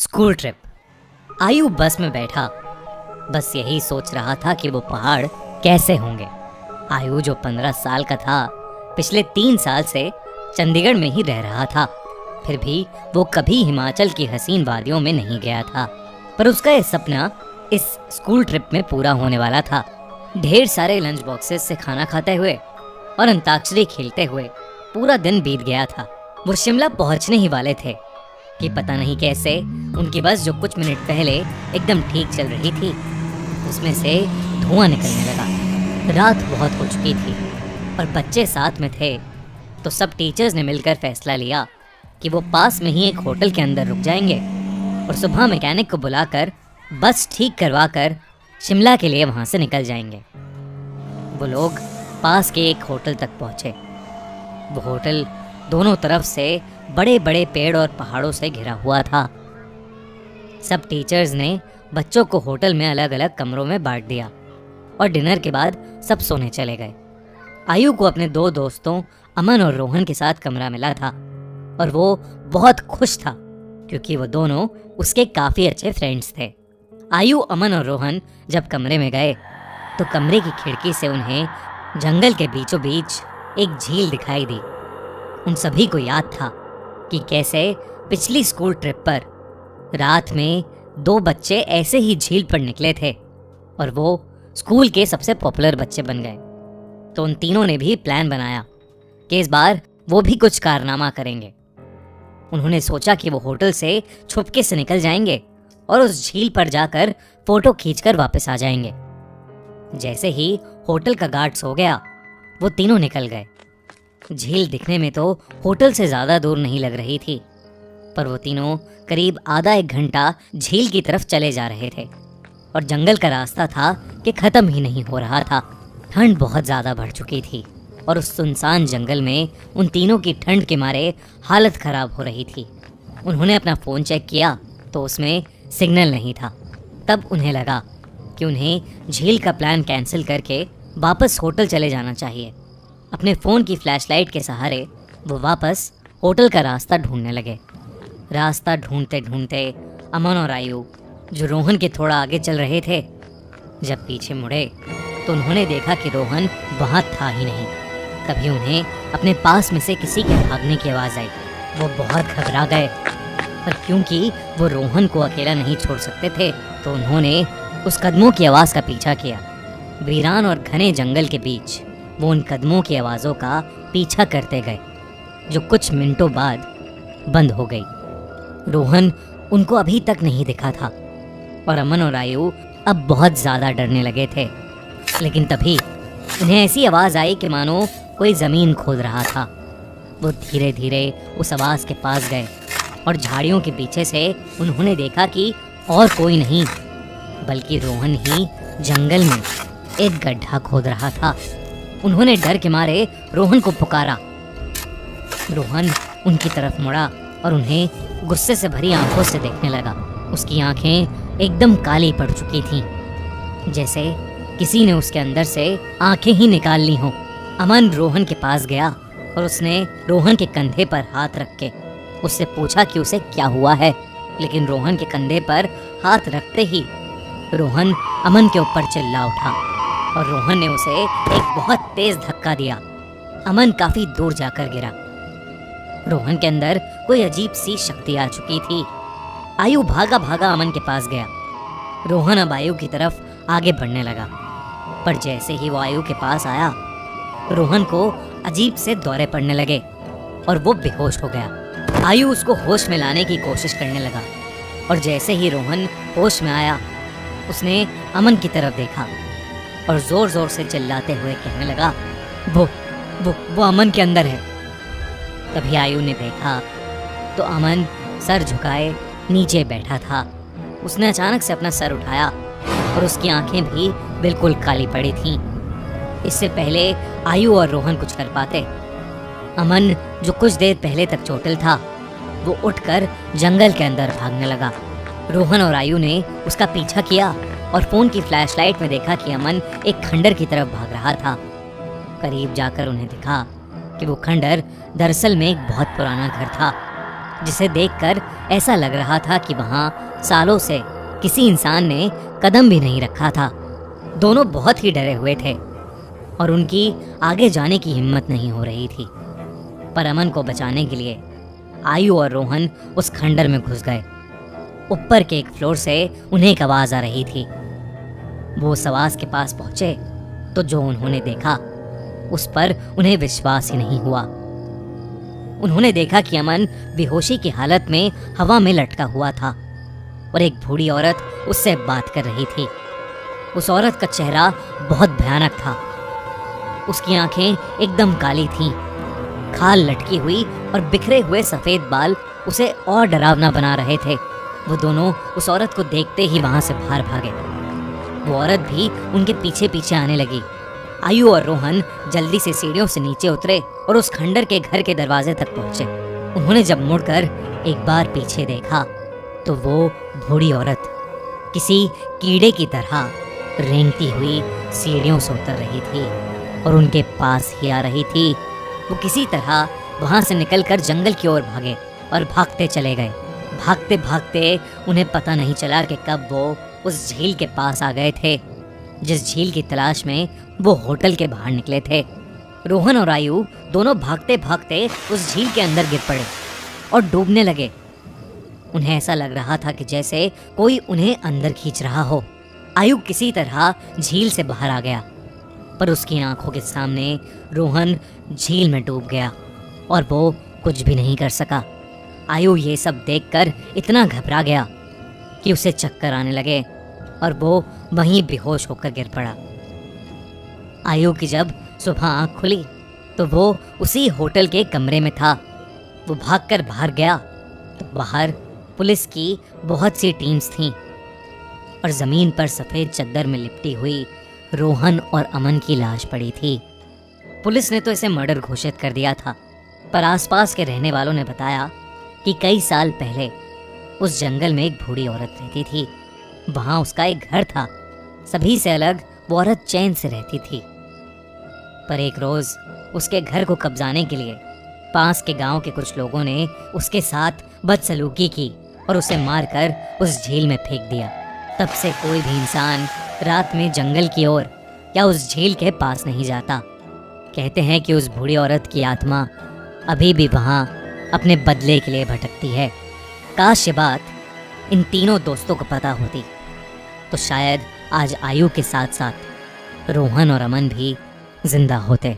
School trip. आयु बस में बैठा बस यही सोच रहा था कि वो पहाड़ कैसे होंगे। आयु जो 15 साल का था, पिछले 3 साल से चंडीगढ़ में ही रह रहा था। फिर भी वो कभी हिमाचल की हसीन वादियों में नहीं गया था। पर उसका ये सपना इस स्कूल ट्रिप में पूरा होने वाला था। ढेर सारे लंच बॉक्सेस से खाना खाते हुए और अंताक्षरी खेलते हुए पूरा दिन बीत गया था। वो शिमला पहुंचने ही वाले थे कि पता नहीं कैसे उनकी बस जो कुछ मिनट पहले एकदम ठीक चल रही थी, उसमें से धुआं निकलने लगा। रात बहुत हो चुकी थी और बच्चे साथ में थे, तो सब टीचर्स ने मिलकर फैसला लिया कि वो पास में ही एक होटल के अंदर रुक जाएंगे और सुबह मैकेनिक को बुलाकर बस ठीक करवा कर शिमला के लिए वहाँ से निकल जाएंगे। वो लोग पास के एक होटल तक पहुँचे। वो होटल दोनों तरफ से बड़े बड़े पेड़ और पहाड़ों से घिरा हुआ था। सब टीचर्स ने बच्चों को होटल में अलग अलग कमरों में बांट दिया और डिनर के बाद सब सोने चले गए। आयु को अपने 2 दोस्तों अमन और रोहन के साथ कमरा मिला था और वो बहुत खुश था क्योंकि वो दोनों उसके काफ़ी अच्छे फ्रेंड्स थे। आयु, अमन और रोहन जब कमरे में गए तो कमरे की खिड़की से उन्हें जंगल के बीचों बीच एक झील दिखाई दी। उन सभी को याद था कि कैसे पिछली स्कूल ट्रिप पर रात में 2 बच्चे ऐसे ही झील पर निकले थे और वो स्कूल के सबसे पॉपुलर बच्चे बन गए। तो उन तीनों ने भी प्लान बनाया कि इस बार वो भी कुछ कारनामा करेंगे। उन्होंने सोचा कि वो होटल से छुपके से निकल जाएंगे और उस झील पर जाकर फोटो खींचकर वापस आ जाएंगे। जैसे ही होटल का गार्ड सो गया, वो तीनों निकल गए। झील दिखने में तो होटल से ज्यादा दूर नहीं लग रही थी, पर वो तीनों करीब आधा 1 घंटा झील की तरफ चले जा रहे थे और जंगल का रास्ता था कि खत्म ही नहीं हो रहा था। ठंड बहुत ज्यादा बढ़ चुकी थी और उस सुनसान जंगल में उन तीनों की ठंड के मारे हालत खराब हो रही थी। उन्होंने अपना फ़ोन चेक किया तो उसमें सिग्नल नहीं था। तब उन्हें लगा कि उन्हें झील का प्लान कैंसिल करके वापस होटल चले जाना चाहिए। अपने फ़ोन की फ्लैशलाइट के सहारे वो वापस होटल का रास्ता ढूंढने लगे। रास्ता ढूंढते ढूंढते अमन और आयु, जो रोहन के थोड़ा आगे चल रहे थे, जब पीछे मुड़े तो उन्होंने देखा कि रोहन वहाँ था ही नहीं। तभी उन्हें अपने पास में से किसी के भागने की आवाज़ आई। वो बहुत घबरा गए, पर क्योंकि वो रोहन को अकेला नहीं छोड़ सकते थे तो उन्होंने उस कदमों की आवाज़ का पीछा किया। वीरान और घने जंगल के बीच वो उन कदमों की आवाज़ों का पीछा करते गए, जो कुछ मिनटों बाद बंद हो गई। रोहन उनको अभी तक नहीं दिखा था और अमन और आयु अब बहुत ज़्यादा डरने लगे थे। लेकिन तभी उन्हें ऐसी आवाज़ आई कि मानो कोई ज़मीन खोद रहा था। वो धीरे धीरे उस आवाज़ के पास गए और झाड़ियों के पीछे से उन्होंने देखा कि और कोई नहीं बल्कि रोहन ही जंगल में एक गड्ढा खोद रहा था। उन्होंने डर के मारे रोहन को पुकारा। रोहन उनकी तरफ मुड़ा और उन्हें गुस्से से भरी आंखों से देखने लगा। उसकी आंखें एकदम काली पड़ चुकी थीं, जैसे किसी ने उसके अंदर से आंखें ही निकाल ली हों। अमन रोहन के पास गया और उसने रोहन के कंधे पर हाथ रख के उससे पूछा कि उसे क्या हुआ है। लेकिन रोहन के कंधे पर हाथ रखते ही रोहन अमन के ऊपर चिल्ला उठा और रोहन ने उसे एक बहुत तेज धक्का दिया। अमन काफी दूर जाकर गिरा। रोहन के अंदर कोई अजीब सी शक्ति आ चुकी थी। आयु भागा भागा अमन के पास गया। रोहन अब आयु की तरफ आगे बढ़ने लगा, पर जैसे ही वो आयु के पास आया, रोहन को अजीब से दौरे पड़ने लगे और वो बेहोश हो गया। आयु उसको होश में लाने की कोशिश करने लगा और जैसे ही रोहन होश में आया, उसने अमन की तरफ देखा और जोर जोर से चिल्लाते हुए कहने लगा, वो अमन के अंदर है। तभी आयु ने देखा तो अमन सर झुकाए नीचे बैठा था। उसने अचानक से अपना सर उठाया और उसकी आंखें भी बिल्कुल काली पड़ी थीं। इससे पहले आयु और रोहन कुछ कर पाते, अमन जो कुछ देर पहले तक चोटिल था, वो उठकर जंगल के अंदर भागने लगा। रोहन और आयु ने उसका पीछा किया और फोन की फ्लैशलाइट में देखा कि अमन एक खंडर की तरफ भाग रहा था। करीब जाकर उन्हें दिखा कि वो खंडर दरअसल में एक बहुत पुराना घर था जिसे देखकर ऐसा लग रहा था कि वहां सालों से किसी इंसान ने कदम भी नहीं रखा था। दोनों बहुत ही डरे हुए थे और उनकी आगे जाने की हिम्मत नहीं हो रही थी। पर अमन को बचाने के लिए आयु और रोहन उस खंडर में घुस गए। ऊपर के एक फ्लोर से उन्हें एक आवाज आ रही थी। वो उस आवाज के पास पहुंचे तो जो उन्होंने देखा उस पर उन्हें विश्वास ही नहीं हुआ। उन्होंने देखा कि अमन बेहोशी की हालत में हवा में लटका हुआ था और एक बूढ़ी औरत उससे बात कर रही थी। उस औरत का चेहरा बहुत भयानक था। उसकी आंखें एकदम काली थीं। खाल लटकी हुई और बिखरे हुए सफेद बाल उसे और डरावना बना रहे थे। वो दोनों उस औरत को देखते ही वहां से बाहर भागे। वो औरत भी उनके पीछे पीछे आने लगी। आयु और रोहन जल्दी से सीढ़ियों से नीचे उतरे और उस खंडर के घर के दरवाजे तक पहुंचे। उन्होंने जब मुड़कर एक बार पीछे देखा तो वो बूढ़ी औरत किसी कीड़े की तरह रेंगती हुई सीढ़ियों से उतर रही थी और उनके पास ही आ रही थी। वो किसी तरह वहां से निकलकर जंगल की ओर भागे और भागते चले गए। भागते भागते उन्हें पता नहीं चला कि कब वो उस झील के पास आ गए थे, जिस झील की तलाश में वो होटल के बाहर निकले थे। रोहन और आयु दोनों भागते भागते उस झील के अंदर गिर पड़े और डूबने लगे। उन्हें ऐसा लग रहा था कि जैसे कोई उन्हें अंदर खींच रहा हो। आयु किसी तरह झील से बाहर आ गया, पर उसकी आंखों के सामने रोहन झील में डूब गया और वो कुछ भी नहीं कर सका। आयु ये सब देखकर इतना घबरा गया कि उसे चक्कर आने लगे और वो वहीं बेहोश होकर गिर पड़ा। आयु की जब सुबह आंख खुली तो वो उसी होटल के कमरे में था। वो भागकर बाहर गया तो बाहर पुलिस की बहुत सी टीम्स थीं और जमीन पर सफेद चद्दर में लिपटी हुई रोहन और अमन की लाश पड़ी थी। पुलिस ने तो इसे मर्डर घोषित कर दिया था, पर आसपास के रहने वालों ने बताया कि कई साल पहले उस जंगल में एक बूढ़ी औरत रहती थी। वहां उसका एक घर था। सभी से अलग वो औरत चैन से रहती थी। पर एक रोज उसके घर को कब्जाने के लिए पास के गांव के कुछ लोगों ने उसके साथ बदसलूकी की और उसे मारकर उस झील में फेंक दिया। तब से कोई भी इंसान रात में जंगल की ओर या उस झील के पास नहीं जाता। कहते हैं कि उस बूढ़ी औरत की आत्मा अभी भी वहां अपने बदले के लिए भटकती है। काश ये बात इन तीनों दोस्तों को पता होती तो शायद आज आयु के साथ साथ रोहन और अमन भी जिंदा होते।